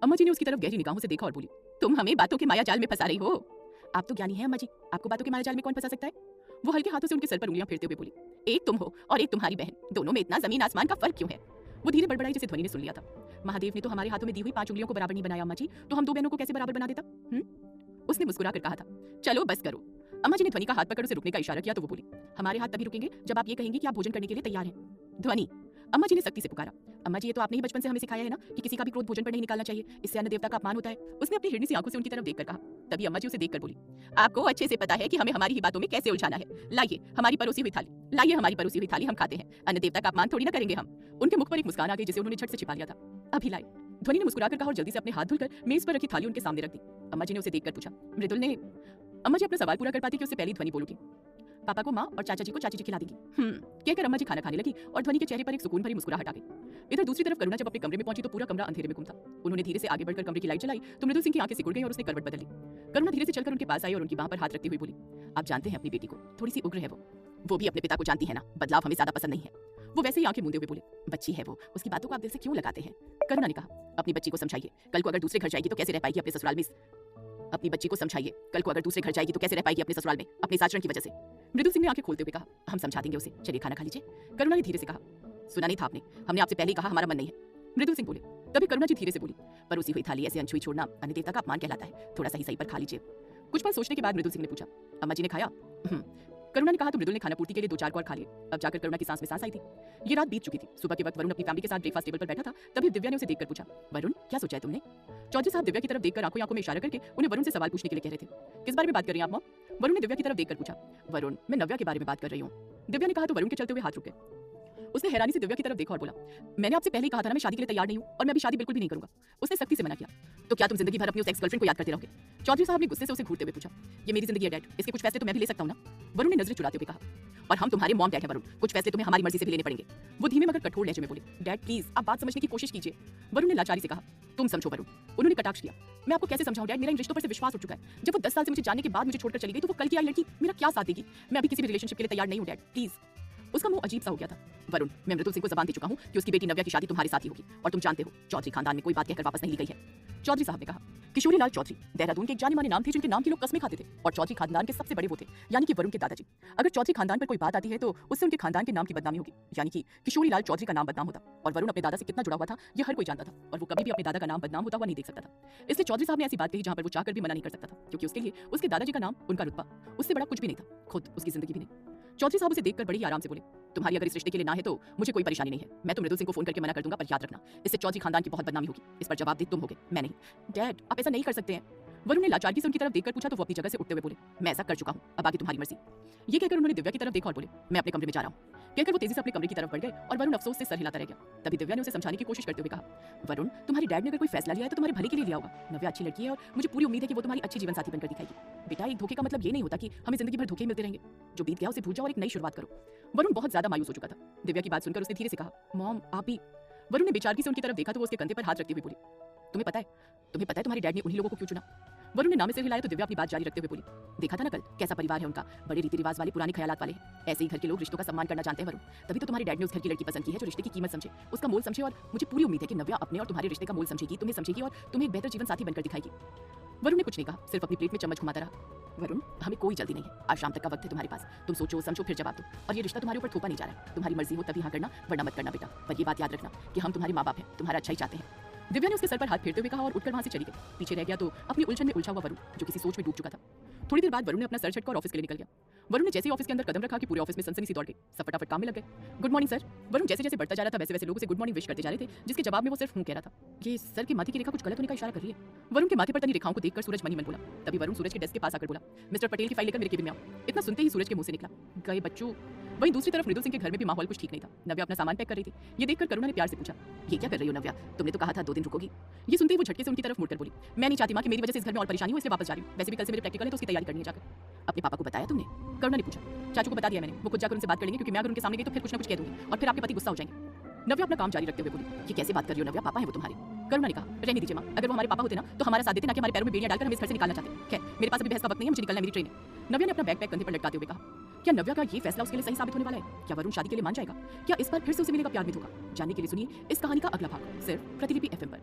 अम्मा जी ने उसकी तरफ गहरी निगाहों से देखा और बोली, तुम हमें बातों के माया जाल में फंसा रही हो। आप तो ज्ञानी हैं अम्मा जी, आपको बातों के माया जाल में कौन फंसा सकता है? वो हल्के हाथों से उनके सर पर उंगलियां फेरते हुए बोली, एक तुम हो और एक तुम्हारी बहन, दोनों में इतना जमीन आसमान का फर्क क्यों है? वो धीरे बड़बड़ाई जैसे ध्वनि ने सुन लिया था। महादेव ने तो हमारे हाथों में दी हुई 5 उंगलियों को बराबर नहीं बनाया अम्मा जी, तो हम 2 बहनों को कैसे बराबर बना देता? उसने मुस्कुरा कर कहा था, चलो बस करो। अम्मा जी ने ध्वनि का हाथ पकड़ उसे रुकने का इशारा किया तो वो बोली, हमारे हाथ तभी रुकेंगे जब आप ये कहेंगे कि आप भोजन करने के लिए तैयार हैं। ध्वनि, अम्मा जी ने सख्ती से पुकारा, अम्मा जी ये तो आपने ही बचपन से हमें सिखाया है ना कि किसी का भी क्रोध भोजन पर नहीं निकालना चाहिए, इससे अन्न देवता का अपमान होता है। उसने अपनी हिरनी सी आंखों से उनकी तरफ देखकर कहा। तभी अम्मा जी उसे देखकर बोली, आपको अच्छे से पता है कि हमें हमारी ही बातों में कैसे उलझाना है। लाइए हमारी परोसी हुई थाली, लाइए हमारी परोसी हुई थाली, हम खाते हैं। अन्न देवता का अपमान थोड़ी ना करेंगे हम। उनके मुख पर एक मुस्कान आ गई जिसे उन्होंने झट से छिपा लिया था। अभी लाए, ध्वनि ने मुस्कुराकर कहा और जल्दी से अपने हाथ धुलकर मेज पर रखी थाली उनके सामने रख दी। अम्मा जी ने उसे देखकर पूछा, मृदुल ने? अम्मा जी अपना सवाल पूरा कर पाती कि उससे पहले ध्वनि बोल उठी, पापा को माँ और चाचा जी को चाची जी खिला देंगी। कहकर अम्मा जी खाना खाने लगी और ध्वनि के चेहरे पर एक सुकून भरी मुस्कुराहट आ गई। इधर दूसरी तरफ करुणा जब अपने कमरे में पहुंची तो पूरा कमरा अंधेरे में गुम था। उन्होंने धीरे से आगे बढ़कर कमरे की लाइट जलाई तो मृदुल सिंह की आंखें सिकुड़ गई और उसने करवट बदल ली। करुणा धीरे से चलकर उनके पास आई और उनकी बाह पर हाथ रखते हुए बोली, आप जानते हैं अपनी बेटी को, थोड़ी सी उग्र है वो भी अपने पिता को जानती है ना, बदलाव हमें ज्यादा पसंद नहीं है। वो वैसे ही आंखें मूंदे हुए बोले, बच्ची है वो, उसकी बातों को आप दिल से क्यों लगाते हैं? करुणा ने कहा, अपनी बच्ची को समझाइए, कल को अगर दूसरे घर जाएगी तो कैसे रह पाएगी अपने ससुराल में? अपनी बच्ची को समझाइए, कल को अगर दूसरे घर जाएगी तो कैसे रह पाएगी अपने ससुराल में अपने इस आचरण की वजह से? मृदुल सिंह ने आंखें खोलते हुए कहा, हम समझा देंगे उसे, चलिए खाना खा लीजिए। करुणा ने धीरे से कहा, सुना नहीं था आपने, हमने आपसे पहले ही कहा हमारा मन नहीं है। मृदुल सिंह बोले। तभी करुणा जी धीरे से बोली, परोसी हुई थाली ऐसे अनछुई छोड़ना अन्न देवता का अपमान कहलाता है, थोड़ा सही पर खा लीजिए। कुछ पल सोचने के बाद मृदुल सिंह ने पूछा, अम्मा जी ने खाया? करुणा ने कहा तो मृदुल ने खाना पूर्ति के लिए 2-4 और खा लिए। अब जाकर करुणा की सांस में सांस आई थी। ये रात बीत चुकी थी। सुबह के वक्त वरुण अपनी फैमिली के साथ ब्रेकफास्ट टेबल पर बैठा था। तभी दिव्या ने उसे देखकर पूछा, वरुण क्या सोचा है तुमने? चौधरी साहब दिव्या की तरफ देखकर आंखों में इशारा करके उन्हें वरुण से सवाल पूछने के लिए कह रहे थे। किस बारे में बात कर रही हैं आप मॉम? वरुण ने दिव्या की तरफ देखकर पूछा। वरुण, मैं नव्या के बारे में बात कर रही हूँ। दिव्या ने कहा तो वरुण के चलते हुए हाथ रुक गए। उसने हैरानी से दिव्या की तरफ देखा और बोला, मैंने आपसे पहले ही कहा था ना मैं शादी के लिए तैयार नहीं हूँ और मैं अभी शादी बिल्कुल भी नहीं करूंगा। उसने सख्ती से मना किया। तो क्या तुम जिंदगी भर अपनी उस एक्स गर्लफ्रेंड को याद करते रहोगे? चौधरी साहब ने गुस्से से उसे घूरते हुए पूछा, ये मेरी जिंदगी है डैड, इसके कुछ फैसले तो मैं भी ले सकता हूँ ना? वरुण ने नजरें चुराते हुए कहा, और हम तुम्हारे मॉम डैड हैं वरुण, कुछ फैसले तुम्हें हमारी मर्जी से भी लेने पड़ेंगे। वो धीमे मगर कठोर लहजे में बोले, डैड प्लीज आप बात समझने की कोशिश कीजिए। वरुण ने लाचारी से कहा, तुम समझो वरुण। उन्होंने कटाक्ष किया, मैं आपको कैसे समझाऊं डैड, मेरा इन रिश्तों पर से विश्वास उठ चुका है। जब वो 10 साल से मुझे जानने के बाद मुझे छोड़कर चली गई तो वो कल की आई लड़की मेरा क्या साथ देगी? मैं अभी किसी भी रिलेशनशिप के लिए तैयार नहीं हूं डैड, प्लीज। उसका मुंह अजीब सा हो गया था। वरुण, मैं मृदुल सिंह को जबान दे चुका हूं कि उसकी बेटी नव्या की शादी तुम्हारे साथ ही होगी और तुम जानते हो चौधरी खानदान में कोई बात कहकर वापस नहीं ली गई है। चौधरी साहब ने कहा, किशोरी लाल चौधरी देहरादून के एक जाने माने नाम थे जिनके नाम की लोग कस्में खाते थे और चौधरी खानदान के सबसे बड़े वो थे, यानी कि वरुण के दादाजी। अगर चौधरी खानदान पर कोई बात आती है तो उससे उनके खानदान के नाम की बदनामी होगी, यानी कि किशोरी लाल चौधरी का नाम बदनाम होता। और वरुण अपने दादा से कितना जुड़ा हुआ था यह हर कोई जानता था और वो कभी भी अपने दादा का नाम बदनाम होता हुआ नहीं देख सकता था। इसलिए चौधरी साहब ने ऐसी बात कही जहां पर वो चाहकर भी मना नहीं कर सकता था, क्योंकि उसके लिए उसके दादाजी का नाम, उनका रुतबा उससे बड़ा कुछ भी नहीं था, खुद उसकी जिंदगी भी नहीं। चौधरी साहब उसे देखकर बड़ी ही आराम से बोले, तुम्हारी अगर इस रिश्ते के लिए ना है तो मुझे कोई परेशानी नहीं है, मैं तो मृदुल सिंह को फोन करके मना कर दूंगा, पर याद रखना इससे चौधरी खानदान की बहुत बदनामी होगी। इस पर जवाब दे तुम होगे, मैं नहीं। डैड आप ऐसा नहीं कर सकते हैं। वरुण ने लाचारी से उनकी तरफ देखकर पूछा तो वो अपनी जगह से उठते हुए बोले, मैं ऐसा कर चुका हूँ, अब आगे तुम्हारी मर्जी। ये कहकर उन्होंने दिव्या की तरफ देखा और बोले, मैं अपने कमरे में जा रहा हूँ। कहकर वो तेजी से अपने कमरे की तरफ बढ़ गए और वरुण अफसोस से सर हिलाता रह गया। तभी दिव्या ने उसे समझाने की कोशिश करते हुए कहा, वरुण तुम्हारी डैड ने अगर कोई फैसला लिया है तो तुम्हारे भले के लिए लिया होगा। नव्या अच्छी लड़की है और मुझे पूरी उम्मीद है कि वो तुम्हारी अच्छी जीवन साथी बनकर दिखाएगी। बेटा एक धोखे का मतलब ये नहीं होता कि हमें जिंदगी भर धोखे मिलते रहेंगे। जो बीत गया उसे भूल जाओ और एक नई शुरुआत करो। वरुण बहुत ज्यादा मायूस हो चुका था। दिव्या की बात सुनकर उसने धीरे से कहा, मॉम आप भी। वरुण ने बेचारगी से उनकी तरफ देखा तो वो उसके कंधे पर हाथ रखते हुए बोली, तुम्हें पता है तुम्हारे डैड ने उन्हीं लोगों को क्यों चुना? वरुण ने नामे से हिलाया तो दिव्या अपनी बात जारी रखते हुए बोली, देखा था ना कल कैसा परिवार है उनका, बड़े रीति रिवाज वाले पुराने ख्यालात वाले हैं। ऐसे ही घर के लोग रिश्तों का सम्मान करना जानते हैं वरुण, तभी तो तुम्हारे डैड ने उस घर की लड़की पसंद की है जो रिश्ते की कीमत समझे, उसका मोल समझे। और मुझे पूरी उम्मीद है कि नव्या अपने और तुम्हारे रिश्ते का मोल समझेगी, तुम्हें समझेगी और तुम्हें एक बेहतर जीवन साथी बनकर दिखाएगी। वरुण ने कुछ नहीं कहा, सिर्फ अपनी प्लेट में चम्मच घुमाता रहा। वरुण हमें कोई जल्दी नहीं है, आज शाम तक का वक्त है तुम्हारे पास, तुम सोचो समझो फिर जवाब दो। और ये रिश्ता तुम्हारे ऊपर थोपा नहीं जा रहा है, तुम्हारी मर्जी हो तभी हाँ करना वरना मत करना बेटा। पर ये बात याद रखना कि हम तुम्हारे माँ बाप हैं, तुम्हारा अच्छा ही चाहते हैं। दिव्या ने उसके सर पर हाथ फेरते हुए कहा और उठकर वहां से चली गई। पीछे रह गया तो अपनी उलझन में उलझा हुआ वरुण जो किसी सोच में डूब चुका था। थोड़ी देर बाद वरुण ने अपना सर झटका और ऑफिस के लिए निकल गया। वरुण ने जैसे ही ऑफिस के अंदर कदम रखा कि पूरे ऑफिस में सनसनी सी दौड़ गई। सब फटाफट काम में लग गए। Good morning sir. वरुण जैसे जैसे बढ़ता जा रहा था वैसे वैसे लोगों से गुड मॉर्निंग विश करते जा रहे थे, जिसके जवाब में वो सिर्फ कह रहा था। ये सर के माथे की रेखा कुछ गलत होने का इशारा कर रही है। वरुण के माथे पर तनी रेखाओं को देखकर सूरज मनी मन बोला। तभी वरुण सूरज के डेस्क के पास आकर बोला, मिस्टर पटेल की फाइल लेकर मेरे केबिन में आओ। इतना सुनते ही सूरज के मुंह से निकला, गए बच्चों। वहीं दूसरी तरफ मृदुल सिंह के घर में भी माहौल कुछ ठीक नहीं था। नव्या अपना सामान पैक कर रही थी। ये देखकर करुणा ने प्यार से पूछा, ये क्या कर रही हो नव्या, तुमने तो कहा था 2 दिन रुकोगी। ये सुनते ही वो झटके से उनकी तरफ मुड़कर बोली, मैं नहीं चाहती मां कि मेरी वजह से इस घर में और परेशानी हो, इसलिए वापस जा रही हूं। वैसे भी कल से मेरे प्रैक्टिकल है तो उसकी तैयारी करनी है जाकर। अपने पापा को बताया तुमने? करुणा ने पूछा। चाचू को बता दिया मैंने, वो खुद जाकर उनसे बात कर लेंगे क्योंकि मैं अगर उनके सामने गई तो फिर कुछ ना कुछ कह दूंगी और फिर आपके पति गुस्सा हो जाएंगे। नव्या अपना काम जारी रखते हुए बोली, ये कैसे बात कर रही हो नव्या, पापा है वो तुम्हारे। करुणा ने कहा, रहने दीजिए मां, अगर वो हमारे पापा होते ना तो हमारा साथ देते ना कि हमारे पैरों में बेड़ियां डालकर हमें इस घर से निकालना चाहते। खैर मेरे पास अभी बहस का वक्त नहीं है, मुझे निकलना है, मेरी ट्रेन है। नव्या ने अपना बैग पैक कंधे पर लटकाते हुए कहा, क्या नव्या का ये फैसला उसके लिए सही साबित होने वाला है? क्या वरुण शादी के लिए मान जाएगा? क्या इस बार फिर से उसे मिलेगा प्यार में धोखा? जानने के लिए सुनिए इस कहानी का अगला भाग सिर्फ प्रतिलिपि FM पर।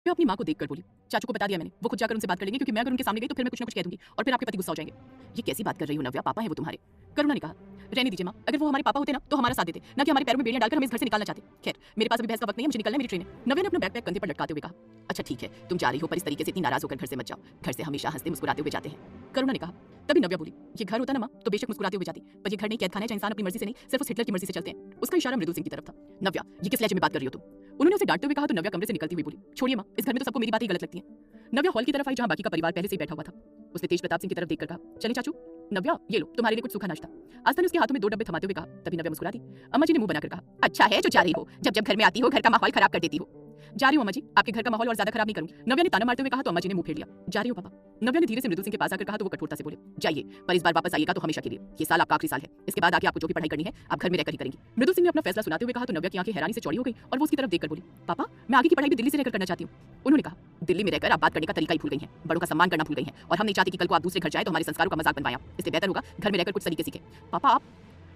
मैं अपनी माँ को देखकर बोली, चाचू को बता दिया मैंने, वो खुद जाकर उनसे बात कर लेंगे, क्योंकि मैं अगर उनके सामने गई तो फिर मैं कुछ ना कुछ कह दूंगी और फिर आपके पति गुस्सा हो जाएंगे। ये कैसी बात कर रही हो नव्या, पापा है वो तुम्हारे। करुणा ने कहा, रहने दीजिए माँ, अगर वो हमारे पापा होते ना तो हमारा साथ देते, ना कि हमारे पैरों में बेड़ियां डालकर हमें इस घर से निकालना चाहते। खैर मेरे पास अभी बहस का वक्त नहीं है, मुझे निकलना है, मेरी ट्रेन है। नव्या ने अपना बैकपैक कंधे पर लटकाते हुए कहा, अच्छा ठीक है, तुम जा रही हो, पर इस तरीके से इतनी नाराज होकर घर से मत जाओ, घर से हमेशा हंसते मुस्कुराते हुए जाते हैं। करुणा ने कहा। तभी नव्या बोली, ये घर होता ना माँ तो बेशक मुस्कुराते हुए जाती, पर ये घर नहीं, कैद खाना है जहाँ इंसान अपनी मर्जी से नहीं सिर्फ उस हिटलर की मर्जी से चलते हैं। उसका इशारा मृदुल सिंह की तरफ था। नव्या, ये किस लहजे में बात कर रही हो तुम? उन्होंने उसे डांटते हुए कहा तो नव्या कमरे से निकलती हुई बोली, छोड़िए माँ, इस घर में तो सबको मेरी बातें गलत लगती हैं। नव्या हॉल की तरफ आई जहाँ बाकी का परिवार पहले से ही बैठा हुआ था। उसने तेज प्रताप सिंह की तरफ देखकर कहा, चले चाचू। नव्या, ये लो तुम्हारे लिए कुछ सूखा नाश्ता। आस्था ने उसके हाथों में 2 डब्बे थमाते हुए कहा। तभी नव्या मुस्कुरा दी। अम्मा जी ने मुंह बनाकर कहा, अच्छा है जो जा रही हो, जब जब घर में आती हो घर का माहौल खराब कर देती हो। जा रही हूं अम्मा जी, आपके घर का माहौल और ज्यादा खराब नहीं करूंगी। नव्या ने ताना मारते हुए कहा तो अम्मा जी ने मुंह फेर लिया। जा रही हो पापा। नव्या ने धीरे से मृदुल सिंह के पास आकर कहा तो वो कठोरता से बोले, जाइए, पर इस बार वापस आइएगा तो हमेशा के लिए। ये साल आपका आखिरी साल है, इसके बाद आके आपको जो भी पढ़ाई करनी है आप घर में रहकर ही करेंगी। मृदुल सिंह ने अपना फैसला सुनाते हुए कहा तो नव्या की आंखें हैरानी से चौड़ी हो गई और वो उसकी तरफ देखकर बोली, पापा मैं आगे की पढ़ाई भी दिल्ली से रहकर करना चाहती हूँ। उन्होंने कहा, दिल्ली में रहकर आप बात करने का तरीका ही भूल गई हैं, बड़ों का सम्मान करना भूल गई हैं, और हम नहीं चाहते कि कल को आप दूसरे घर जाए तो हमारे संस्कारों का मजाक बनवाएं आप। इसलिए बेहतर होगा घर में रहकर कुछ तरीके सीखें। पापा आप।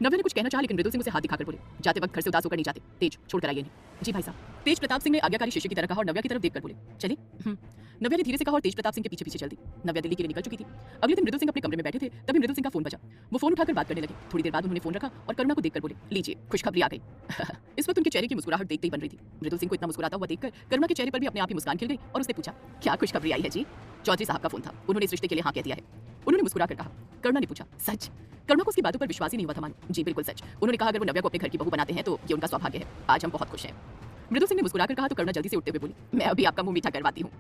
नव्या ने कुछ कहना चाहा लेकिन मृदुल सिंह उसे हाथ दिखाकर बोले, जाते वक्त घर से उदास होकर नहीं जाते, तेज छोड़ कर आइए नहीं। जी भाई साहब। तेज प्रताप सिंह ने आज्ञाकारी शिष्य की तरह कहा और नव्या की तरफ देखकर बोले, चले। नव्या ने धीरे से कहा और तेज प्रताप सिंह के पीछे पीछे चल दी। नव्या दिल्ली के लिए निकल चुकी थी। अगले दिन मृदुल सिंह अपने कमरे में बैठे थे, तभी मृदुल सिंह का फोन बजा। वो फोन उठाकर बात करने लगे। थोड़ी देर बाद उन्होंने फोन रखा और करुणा को देखकर बोले, लीजिए खुशखबरी आ गई। इस वक्त उनके चेहरे की मुस्कुराहट देखते ही बन रही थी। मृदुल सिंह को इतना मुस्कुराता हुआ देखकर करुणा के चेहरे पर भी अपने आप ही मुस्कान खिल गई और उसने पूछा, क्या खुशखबरी आई है जी? चौधरी साहब का फोन था, उन्होंने इस रिश्ते के लिए हाँ कह दिया है। उन्होंने मुस्कुराकर कहा। करुणा ने पूछा, सच? करुणा को उसकी बातों पर विश्वास ही नहीं हुआ था मानो। जी बिल्कुल सच। उन्होंने कहा अगर वो नव्या को अपने घर की बहू बनाते हैं तो ये उनका सौभाग्य है। आज हम बहुत खुश हैं। मृदुल सिंह ने मुस्कुराकर कहा तो करुणा जल्दी से उठते हुए बोली, मैं अभी आपका मुंह मीठा करवाती हूँ।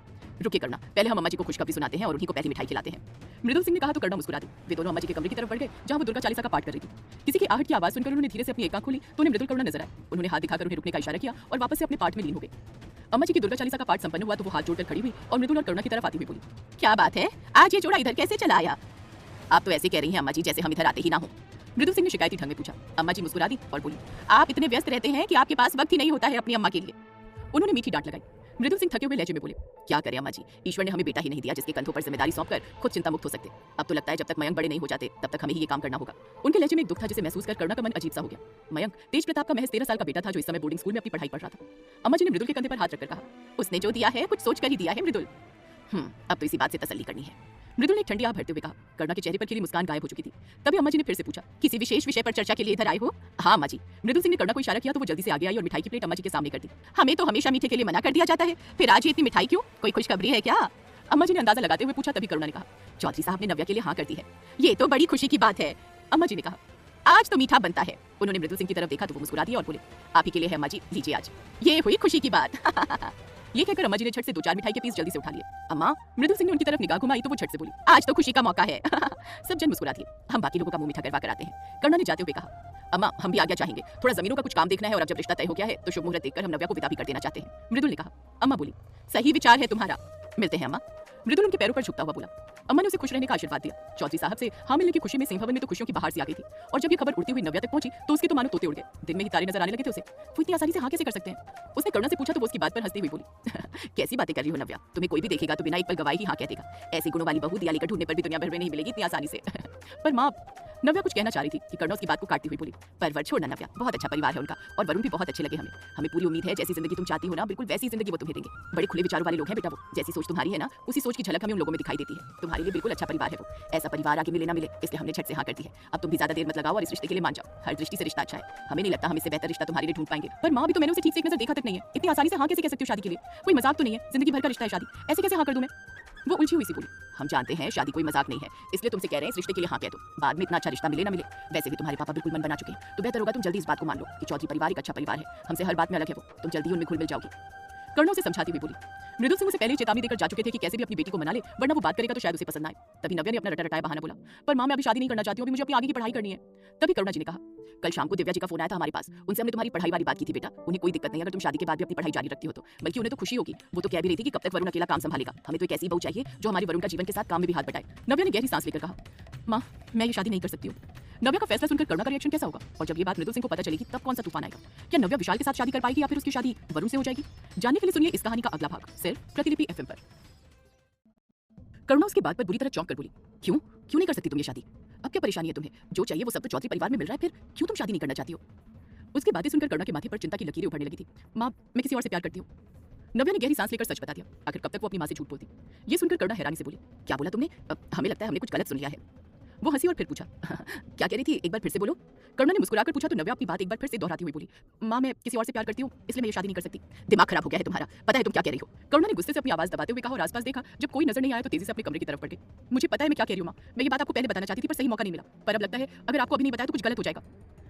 रुकिए करुणा, पहले हम अम्मा जी को खुशखबरी सुनाते हैं और उन्हीं को पहली मिठाई खिलाते हैं। मृदुल सिंह ने कहा तो करुणा मुस्कुरा दी। वे दोनों अम्मा जी के कमरे की तरफ बढ़ गए जहाँ वो दुर्गा चालीसा का पाठ कर रही थी। किसी की आहट की आवाज सुनकर उन्होंने धीरे से अपनी एक आंख खोली तो उन्हें मृदुल करुणा नजर आए। उन्होंने हाथ दिखाकर उन्हें रुकने का इशारा किया और वापस से अपने पाठ में लीन हो गए। अम्मा जी की दुर्गा चालीसा का पाठ संपन्न हुआ तो वो हाथ जोड़कर खड़ी हुई और मृदुल और करुणा की तरफ आती हुई बोली, क्या बात है, आज ये जोड़ा इधर कैसे चला आया? आप तो ऐसे कह रही हैं अम्मा जी जैसे हम इधर आते ही ना हो। मृदुल सिंह ने शिकायती ढंग में पूछा। अम्मा जी मुस्कुरा दी और बोली, आप इतने व्यस्त रहते हैं कि आपके पास वक्त ही नहीं होता है अपनी अम्मा के लिए। उन्होंने मीठी डांट लगाई। मृदुल सिंह थके हुए लहजे में बोले, क्या करें अम्मा जी, ईश्वर ने हमें बेटा ही नहीं दिया जिसके कंधों पर जिम्मेदारी सौंपकर खुद चिंता मुक्त हो सकते। अब तो लगता है जब तक मयंक बड़े नहीं हो जाते तब तक हमें ही ये काम करना होगा। उनके लहजे में एक दुख था जिसे महसूस कर करुणा का मन अजीब सा हो गया। मयंक तेज प्रताप का महज 13 साल का बेटा था जो इस समय बोर्डिंग स्कूल में अपनी पढ़ाई पढ़ रहा था। अम्मा जी ने मृदुल के कंधे पर हाथ रखकर कहा, उसने जो दिया है कुछ सोच कर ही दिया है मृदुल। अब तो इसी बात से तसल्ली करनी है। मृदुल ने ठंडी आह भरते हुए कहा। करुणा के चेहरे पर खिली मुस्कान गायब हो चुकी थी। तभी अम्मा जी ने फिर से पूछा, किसी विशेष विषय पर चर्चा के लिए इधर आए हो? हाँ अम्मा जी। मृदुल सिंह ने करुणा को इशारा किया तो वो जल्दी से आगे आई और मिठाई की प्लेट अम्मा जी के सामने कर दी। हमें तो हमेशा मीठे के लिए मना कर दिया जाता है, फिर आज ये इतनी मिठाई क्यों? कोई खुशखबरी है क्या? अम्मा जी ने अंदाजा लगाते हुए पूछा। तभी करुणा ने कहा, चौधरी साहब ने नव्या के लिए हाँ कर दी है। ये तो बड़ी खुशी की बात है। अम्मा जी ने कहा, आज तो मीठा बनता है। उन्होंने मृदुल सिंह की तरफ देखा तो वो मुस्कुरा दिया और बोले, आप ही के लिए है अम्मा जी, लीजिए आज। ये हुई खुशी की बात। ये कहकर अम्मा जी ने झट से 2-4 मिठाई के पीस जल्दी से उठा लिए। अम्मा। मृदुल सिंह ने उनकी तरफ निगाह घुमाई तो वो झट से बोली, आज तो खुशी का मौका है। सब जन मुस्कुरा दिए। हम बाकी लोगों का मुंह मीठा करवा कर आते हैं। करुणा ने जाते हुए कहा, अम्मा हम भी आज्ञा चाहेंगे, थोड़ा जमीनों का कुछ काम देखना है और अब जब रिश्ता तय हो गया है तो शुभ मुहूर्त देखकर हम नव्या को विदा भी कर देना चाहते हैं। मृदुल ने कहा। अम्मा बोली, सही विचार है तुम्हारा, मिलते हैं अम्मा। मृदुल उनके पैरों पर झुकता हुआ बोला। अम्मा ने उसे खुश रहने का आशीर्वाद दिया। चौधरी साहब से हाँ मिलने की खुशी में सिंह भवन में तो खुशियों की बहार सी आ गई थी और जब ये खबर उड़ती हुई नव्या तक पहुंची तो उसके तो मानो तोते उड़ गए। दिन में ही तारे नजर आने लगे थे उसे। वो इतनी आसानी से हाँ कैसे कर सकते हैं? उसने करुणा से पूछा तो वो उसकी बात पर हंसती हुई बोली, कैसी बातें कर रही हो नव्या, तुम्हें कोई भी देखेगा तो बिना एक पल गवाही ही हाँ कह देगा। ऐसी गुणों वाली बहू दिया लेकर ढूंढने पर भी दुनिया भर में नहीं मिलेगी इतनी आसानी से। पर माँ। नव्या कुछ कहना चाह रही थी कि करुणा उसकी बात को काटती हुई बोली, परवर छोड़ना नव्या, बहुत अच्छा परिवार है उनका और वरुण भी बहुत अच्छे लगे हमें। हमें पूरी उम्मीद है जैसी जिंदगी तुम चाहती हो ना बिल्कुल वैसी जिंदगी वो तुम्हें देंगे। बड़े खुले विचारों वाले लोग हैं बेटा वो। जैसी सोच तुम्हारी है ना उसी सोच की झलक हमें उन लोगों में दिखाई देती है। तुम्हारे लिए बिल्कुल अच्छा परिवार है वो। ऐसा परिवार आगे मिले ना मिले इसलिए हमने झट से हाँ कर दी है। अब तुम भी ज्यादा देर मत लगाओ और इस रिश्ते के लिए मान जाओ। हर दृष्टि से रिश्ता अच्छा है। हमें नहीं लगता हम इससे बेहतर रिश्ता तुम्हारे लिए ढूंढ पाएंगे। पर माँ भी तो मैंने उसे ठीक से एक नजर देखा तक नहीं है। इतनी आसानी से हाँ कैसे कह सकती हो शादी के लिए? कोई मजाक तो नहीं है? जिंदगी भर का रिश्ता है शादी, ऐसे कैसे हाँ कर दूं मैं? वो उलझी हुई सी बोली, हम जानते हैं शादी कोई मजाक नहीं है, इसलिए तुमसे कह रहे हैं इस रिश्ते के लिए हाँ कह दो। बाद में इतना अच्छा रिश्ता मिले ना मिले, वैसे भी तुम्हारे पापा बिल्कुल मन बना चुके हैं तो बेहतर होगा तुम जल्दी इस बात को मान लो कि चौधरी परिवार एक अच्छा परिवार है। हमसे हर बात में अलग है वो, तुम जल्दी उनमें घुल मिल जाओगी। करुणा उसे समझाती हुई बोली। मृदुल सिंह उसे पहले ही चेतावनी देकर जा चुके थे कि कैसे भी अपनी बेटी को मना ले वरना वो बात करेगा तो शायद उसे पसंद ना आए। तभी नव्या ने अपना रटा रटाया बहाना बोला, पर माँ मैं अभी शादी नहीं करना चाहती हूँ, अभी मुझे अपनी आगे की पढ़ाई करनी है। तभी करुणा जी ने कहा, कल शाम को दिव्या जी का फोन आया था हमारे पास, उनसे हमने तुम्हारी पढ़ाई वाली बात की थी बेटा। उन्हें कोई दिक्कत नहीं अगर तुम शादी के बाद भी अपनी पढ़ाई जारी रखती हो तो, बल्कि उन्हें तो खुशी होगी। वो तो कह भी रही थी कि कब तक वरुण अकेला काम संभालेगा, हमें तो एक ऐसी बहू चाहिए जो हमारे वरुण का जीवन के साथ काम में भी हाथ बटाए। नव्या ने गहरी सांस लेकर कहा, माँ मैं ये शादी नहीं कर सकती हूँ। नव्या का फैसला सुनकर करुणा का रिएक्शन कैसा होगा और जब ये बात मृदुल सिंह को पता चलेगी तब कौन सा तूफान आएगा? क्या नव्या विशाल के साथ शादी कर पाएगी या फिर उसकी शादी वरुण से हो जाएगी? जानने के लिए सुनिए इस कहानी का अगला भाग सिर्फ प्रतिलिपि एफएम पर। करुणा उसकी बात पर बुरी तरह चौंक कर बोली, क्यों क्यों नहीं कर सकती तुम ये शादी? अब क्या परेशानी है तुम्हें? जो चाहिए वो सब तो चौधरी परिवार में मिल रहा है, फिर क्यों तुम शादी नहीं करना चाहती हो? उसकी बातें सुनकर करुणा के माथे पर चिंता की लकीरें उभरने लगी थी। माँ मैं किसी और से प्यार करती हूँ। नव्या ने गहरी सांस लेकर सच बता दिया। आखिर कब तक वो अपनी माँ से झूठ बोलती। ये सुनकर करुणा हैरानी से बोली, क्या बोला तुमने? हमें लगता है हमने कुछ गलत सुन लिया है। वो हंसी और फिर पूछा, क्या कह रही थी, एक बार फिर से बोलो। करुणा ने मुस्कुराकर पूछा तो नव्या अपनी बात एक बार फिर से दोहराती हुई बोली, माँ मैं किसी और से प्यार करती हूँ, इसलिए मैं ये शादी नहीं कर सकती। दिमाग खराब हो गया है तुम्हारा, पता है तुम क्या कह रही हो? करुणा ने गुस्से से अपनी आवाज दबाते हुए कहा और आसपास देखा। जब कोई नजर नहीं आया तो तेजी से अपने कमरे की तरफ बढ़ गई। मुझे पता है मैं क्या कह रही हूँ माँ, मैं ये बात आपको पहले बताना चाहती थी पर सही मौका नहीं मिला, पर अब लगता है अगर आपको अभी नहीं बताया तो कुछ गलत हो जाएगा।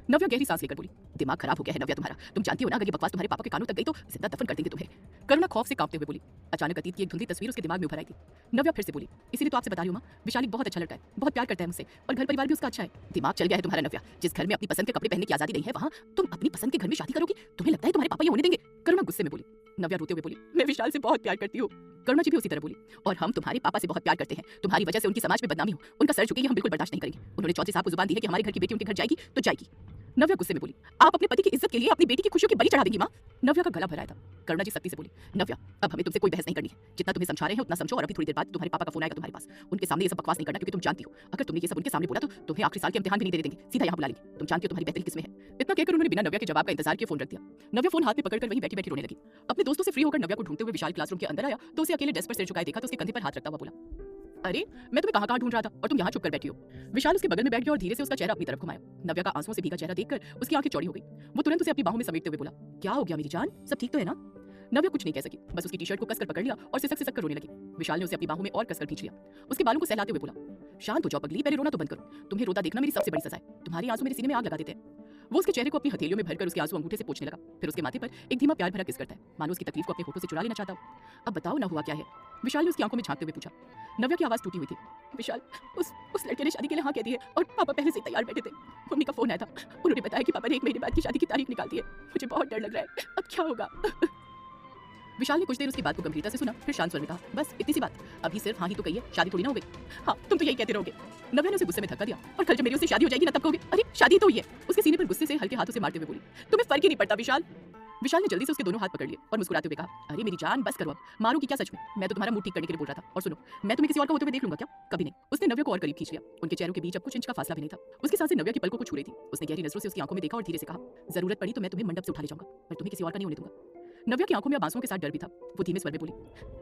नव्या गहरी सांस लेकर बोली, दिमाग खराब हो गया है नव्या तुम्हारा, तुम जानती हो ना अगर ये बकवास तुम्हारे पापा के कानों तक गई तो जिंदा दफन कर देंगे तुम्हें। करुणा खौफ से कांपते हुए बोली। अचानक अतीत की एक धुंधली तस्वीर उसके दिमाग में उभर आई थी। नव्या फिर से बोली, इसीलिए तो आपसे बता रही हूँ माँ, विशाली बहुत अच्छा लड़का है, बहुत प्यार करता है मुझसे और घर परिवार भी उसका अच्छा है। दिमाग चल गया है तुम्हारा नव्या, जिस घर में अपनी पसंद के कपड़े पहनने की आजादी नहीं है वहाँ तुम अपनी पसंद के घर में शादी करोगी? तुम्हें लगता है तुम्हारे पापा ये होने देंगे? करुणा गुस्से में बोली। नव्या रोते हुए बोली, मैं विशाल से बहुत प्यार करती हूँ। करुणा जी भी उसी तरह बोली, और हम तुम्हारे पापा से बहुत प्यार करते हैं, तुम्हारी वजह से उनकी समाज में बदनामी हो, उनका सर झुके हम बिल्कुल बर्दाश्त नहीं करेंगे। उन्होंने चौधरी साहब को जुबान दी है कि हमारे घर की बेटी उनके घर जाएगी तो जाएगी। नव्या गुस्से में बोली, आप अपने पति की इज्जत के लिए अपनी बेटी की खुशियों की बलि चढ़ा देंगी माँ। नव्या का गला भराया था। करुणा जी सख्ती से बोली, नव्या अब हमें तुमसे कोई बहस नहीं करनी है, जितना तुम्हें समझा रहे हैं उतना समझो और अभी थोड़ी देर बाद तुम्हारे पापा का फोन आएगा तुम्हारे पास। उनके सामने ये सब बकवास नहीं करना क्योंकि तुम जानती हो अगर तुमने ये सब उनके सामने बोला तो तुम्हें आखिरी साल के इम्तिहान भी नहीं देने देंगे, सीधा यहाँ बुला लेंगे। तुम जानती हो तुम्हारी बेहतरी किसमें है। इतना कहकर उन्होंने बिना नव्या के जवाब का इंतजार किए फोन रख दिया। नव्या फोन हाथ में पकड़कर वहीं बैठी बैठी रोने लगी। अपने दोस्तों से फ्री होकर नव्या को ढूंढते हुए विशाल क्लासरूम के अंदर आया तो उसे अकेले डेस्क पर सिर झुकाए देखा तो उसके कंधे पर हाथ रखता हुआ बोला, अरे मैं तुम्हें कहाँ ढूंढ रहा था और तुम यहाँ चुप कर बैठी हो। विशाल उसके बगल में बैठ गया और धीरे से उसका चेहरा अपनी तरफ घुमाया। नव्या का आंसुओं से भीगा चेहरा देखकर उसकी आंखें चौड़ी हो गई। वो तुरंत उसे अपनी बाहों में समेटते हुए बोला, क्या हो गया मेरी जान, सब ठीक तो है ना? नव्या कुछ नहीं कह सकी, बस उसकी टी शर्ट को कसकर पकड़ लिया और सिसक कर रोने लगी। विशाल ने उसे अपनी बाहों में और कसकर खींच लिया। उसके बालों को सहलाते हुए बोला, शांत हो जाओ पगली, पहले रोना तो बंद करो। तुम्हें रोता देखना मेरी सबसे बड़ी सजा है। तुम्हारे आंसू मेरे सीने में आग लगा देते हैं। वो उसके चेहरे को अपनी हथेलियों में भरकर उसके आंसू अंगूठे से पोंछने लगा, फिर उसके माथे पर एक धीमा प्यार भरा किस करता है, मानो उसकी तकलीफ को अपने होठों से चुरा लेना चाहता हो। अब बताओ ना हुआ क्या है? विशाल ने उसकी आंखों में झांकते हुए पूछा। नव्या की आवाज टूटी हुई थी, विशाल उस लड़के ने शादी के लिए हाँ कह दी है और पापा पहले से तैयार बैठे थे। मम्मी का फोन आया था, उन्होंने बताया कि पापा ने 1 महीने बाद की शादी की तारीख निकाल दी है। मुझे बहुत डर लग रहा है, अब क्या होगा? विशाल ने कुछ देर उसकी बात को गंभीरता से सुना, फिर शांत स्वर में कहा, बस इतनी सी बात, अभी सिर्फ हाँ ही तो कही है, शादी थोड़ी ना हो गई। हाँ तुम तो यही कहते रहोगे। नव्या ने उसे गुस्से में धक्का दिया, और कल जब मेरी उससे शादी हो जाएगी ना तब कहोगे, अरे शादी तो हुई है। उसके सीने पर गुस्से से हल्के हाथों से मारते हुए बोली, तुम्हें फर्क ही नहीं पड़ता विशाल। विशाल ने जल्दी से उसके दोनों हाथ पकड़ लिए और मुस्कुराते हुए कहा, अरे मेरी जान बस करो अब, मारूंगी क्या सच में? मैं तो तुम्हारा मूड ठीक करने के लिए बोल रहा था। और सुनो, मैं तुम्हें किसी और का होते हुए देख लूंगा क्या? कभी नहीं। उसने नव्या को और करीब खींच लिया। उनके चेहरों के बीच अब कुछ इंच का फासला भी नहीं था। उसकी सांसें नव्या की पलकों को छू रही थी। उसने गहरी नजरों से उसकी आंखों में देखा और धीरे से कहा, जरूरत पड़ी तो मैं तुम्हें मंडप से उठा ले जाऊंगा, पर तुम्हें किसी और का नहीं होने दूंगा। नव्या की आंखों में अब आंसुओं के साथ डर भी था। वो धीमे स्वर में बोली,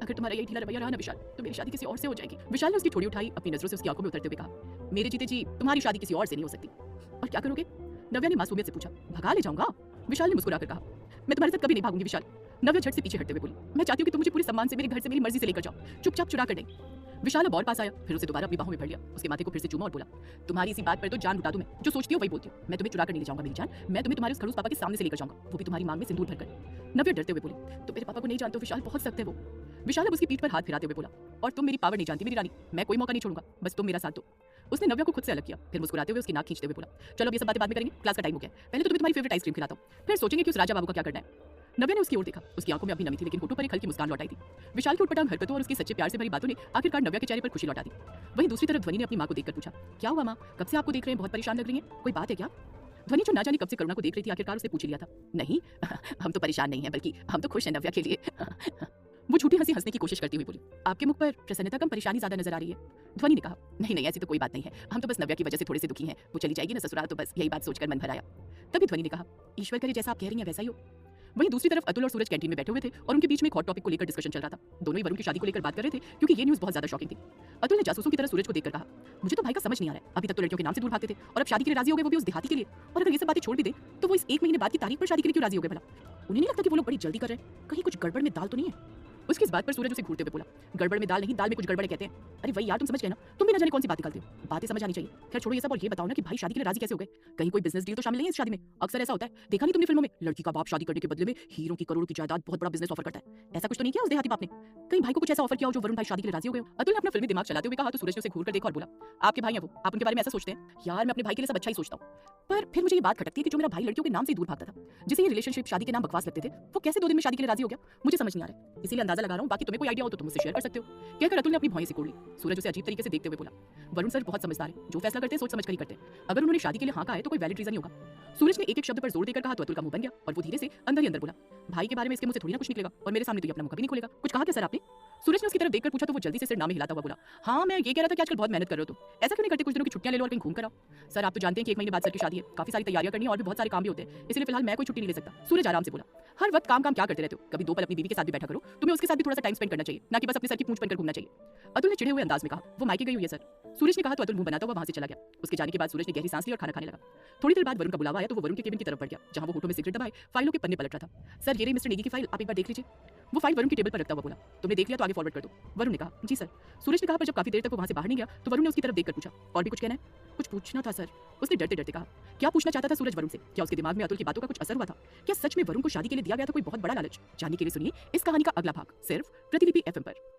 अगर तुम्हारा यही ढीला रवैया रहा ना विशाल, तो मेरी शादी किसी और से हो जाएगी। विशाल ने उसकी ठोड़ी उठाई, अपनी नजरों से उसकी आंखों में उतरते हुए कहा, मेरे जीते जी तुम्हारी शादी किसी और से नहीं हो सकती। और क्या करोगे? नव्या ने मासूमियत से पूछा। भगा ले जाऊंगा। विशाल ने मुस्कुराकर कहा, मैं तुम्हारे साथ कभी नहीं भागूंगी विशाल। नव्या झट से पीछे हटते हुए बोली, मैं चाहती हूँ कि तुम मुझे पूरे सम्मान से मेरे घर से मेरी मर्जी से लेकर जाओ, चुपचाप चुरा कर नहीं। विशाल अब और पास आया, फिर उसे दोबारा अपनी बाहों में भर लिया, उसके माथे को फिर से चूमा और बोला, तुम्हारी इसी बात पर तो जान लुटा दूं मैं, जो सोचती हो वही बोलती हूँ। मैं तुम्हें चुरा कर नहीं ले जाऊंगा मेरी जान, मैं तुम्हें तुम्हारे उस खड़ूस पापा के सामने से लेकर जाऊंगा, वो भी तुम्हारी मांग में सिंदूर भरकर। नव्या डरते हुए बोली, तुम मेरे पापा को नहीं जानते हो विशाल, बहुत सख्त है वो। विशाल अब उसकी पीठ पर हाथ फिराते हुए बोला, और तुम मेरी पावर नहीं जानती मेरी रानी, मैं कोई मौका नहीं छोड़ूंगा, बस तुम मेरा साथ दो। उसने नव्या को खुद से अलग किया, फिर मुस्कुराते हुए उसकी नाक खींचते हुए बोला, चलो अब ये सब बातें बाद में करेंगे, क्लास का टाइम हो गया, पहले तो तुम्हें तुम्हारी फेवरेट आइसक्रीम खिलाता हूँ, फिर सोचेंगे कि उस राजा बाबू का क्या करना है। नव्या ने उसकी ओर देखा, उसकी आंखों में अभी नमी थी लेकिन होठों पर एक हल्की मुस्कान लौट आई थी। विशाल की उटपटांग हरकतों और उसकी सच्चे प्यार से भरी बातों ने आखिरकार नव्या के चेहरे पर खुशी लौटा दी। वहीं दूसरी तरफ ध्वनि ने अपनी मां को देखकर पूछा, क्या हुआ मां, कब से आपको देख रहे हैं, बहुत परेशान लग रही हैं, कोई बात है क्या? ध्वनि जो ना जाने कब से करुणा को देख रही थी आखिरकार उसने पूछ लिया था, नहीं हम तो परेशान नहीं हैं, बल्कि हम तो खुश हैं नव्या के लिए। वो झूठी हंसी हंसने की कोशिश करती हुई बोली, आपके मुख पर प्रसन्नता कम परेशानी ज्यादा नजर आ रही है। ध्वनि ने कहा, नहीं नहीं ऐसी तो कोई बात नहीं है, हम तो बस नव्या की वजह से थोड़े से दुखी हैं, वो चली जाएगी ना ससुराल तो बस यही बात सोचकर मन भर आया। तभी ध्वनि ने कहा, ईश्वर करे जैसा आप कह रही हैं वैसा ही हो। वहीं दूसरी तरफ अतुल और सूरज कैंटीन में बैठे हुए थे और उनके बीच में एक हॉट टॉपिक को लेकर डिस्कशन चल रहा था। दोनों ही वरुण की शादी को लेकर बात कर रहे थे क्योंकि ये न्यूज़ बहुत ज्यादा शॉकिंग थी। अतुल ने जासूसों की तरह सूरज को देखकर कहा, मुझे तो भाई का समझ नहीं आ रहा है, अभी तक तो लड़कियों के नाम से दूर भागते थे और अब शादी के लिए राजी हो गए, वो भी उस देहाती के लिए। और अगर ये सब बातें छोड़ भी दे तो वो इस 1 महीने बाद की तारीख पर शादी के लिए क्यों राजी हो गए भला? उन्हें नहीं लगता कि वो लोग बड़ी जल्दी कर रहे हैं, कहीं कुछ गड़बड़ में दाल तो नहीं है? उसकी इस बात पर सूरज उसे घूरते हुए बोला, गड़बड़ में दाल नहीं, दाल में कुछ गड़बड़ कहते हैं। अरे वही यार, तुम समझ गए ना, तुम भी ना जाने कौन सी बात निकालते हो, बातें समझ आनी चाहिए। खैर छोड़ो ये सब और ये बताओ ना कि भाई शादी के लिए राजी कैसे हो गए? कहीं कोई बिजनेस डील तो शामिल नहीं है इस शादी में? अक्सर ऐसा होता है, देखा नहीं तुमने फिल्मों में, लड़की का बाप शादी करने के बदले में हीरो की करोड़ों की जायदाद बहुत बड़ा बिजनेस ऑफर करता है। ऐसा कुछ तो नहीं किया उस देहाती बाप ने? कहीं भाई को कुछ ऐसा ऑफर किया हो जो वरुण भाई शादी के लिए राजी हो गए हो? अतुल ने अपना फिल्मी दिमाग चलाते हुए कहा तो सूरज ने उसे घूरकर देखा और बोला, आपके भाई हैं वो, आप उनके बारे में ऐसा सोचते हैं? यार मैं अपने भाई के लिए सब अच्छा ही सोचता हूँ, पर फिर मुझे ये बात खटकती है कि जो मेरा भाई लड़कियों के नाम से ही दूर भागता था, जिसे ये रिलेशनशिप शादी के नाम बकवास लगते थे, वो कैसे 2 दिन में शादी के लिए राजी हो गया? मुझे समझ नहीं आ रहा है, इसीलिए अंदाजा लगा रहा हूँ, बाकी तुम्हें कोई आइडिया हो तो तुम मुझसे शेयर कर सकते हो। कहकर अतुल ने अपनी भौहें सिकोड़ ली। सूरज उसे अजीब तरीके से देखते हुए बोला, वरुण सर बहुत समझदार है, जो फैसला करते हैं सोच समझ कर ही करते हैं, अगर उन्होंने शादी के लिए हाँ कहा है तो कोई वैलिड रीजन ही होगा। सूरज ने एक-एक शब्द पर जोर देकर कहा तो अतुल का मुंह बन गया और वो धीरे से अंदर ही अंदर बोला, भाई के बारे में इसके मुंह से थोड़ी ना कुछ निकलेगा और मेरे सामने तो ये अपना मुंह कभी नहीं खोलेगा। कुछ कहा क्या सर आपने? सूरज ने उसकी तरफ देखकर पूछा तो वो जल्दी से सिर ना में हिलाता हुआ बोला, हाँ मैं ये कह रहा था कि आजकल बहुत मेहनत कर रहे हो तुम, ऐसा क्यों नहीं करते कुछ दिनों की छुट्टियां ले लो और कहीं घूम कर आओ। सर आप तो जानते हैं कि 1 महीने बाद सर की शादी है, काफी सारी तैयारियां करनी है और भी बहुत सारे काम भी होते हैं, इसलिए फिलहाल मैं कोई छुट्टी नहीं ले सकता। सूरज आराम से बोला, हर वक्त काम क्या करते रहते हो, कभी 2 पल अपनी बीवी के साथ भी बैठा करो, तुम्हें उसके साथ भी थोड़ा सा टाइम स्पेंड करना चाहिए, ना कि बस अपने सर की पूंछ बनकर घूमना चाहिए। अतुल ने चिढ़े हुए अंदाज में कहा, वो मायके गई हुई है सर। सूरज ने कहा तो अतुल मुंह बनाता हुआ वहां से चला गया। उसके जाने के बाद सूरज ने गहरी सांस ली और खाना खाने लगा। थोड़ी देर बाद वरुण का बुलावा आया तो वो वरुण के केबिन की तरफ बढ़ गया, जहां वो होठों में सिगरेट दबाए फाइलों के पन्ने पलट रहा था। सर ये रही मिस्टर नेगी की फाइल, आप एक बार देख लीजिए। वो फाइल वरुण की टेबल पर रखता हुआ बोला, तुमने देख लिया तो आगे फॉरवर्ड कर दो। वरुण ने कहा, जी सर। सूरज ने कहा, पर जब काफी देर तक वो वहां से बाहर नहीं गया तो वरुण ने उसकी तरफ देखकर पूछा, और भी कुछ कहना है? कुछ पूछना था सर, उसने डरते डरते कहा। क्या पूछना चाहता था सूरज वरुण से? क्या उसके दिमाग में अतुल की बातों का कुछ असर हुआ था? क्या सच में वरुण को शादी के लिए दिया गया था कोई बहुत बड़ा लालच? जानने के लिए सुनिए इस कहानी का अगला भाग सिर्फ प्रतिलिपि FM पर।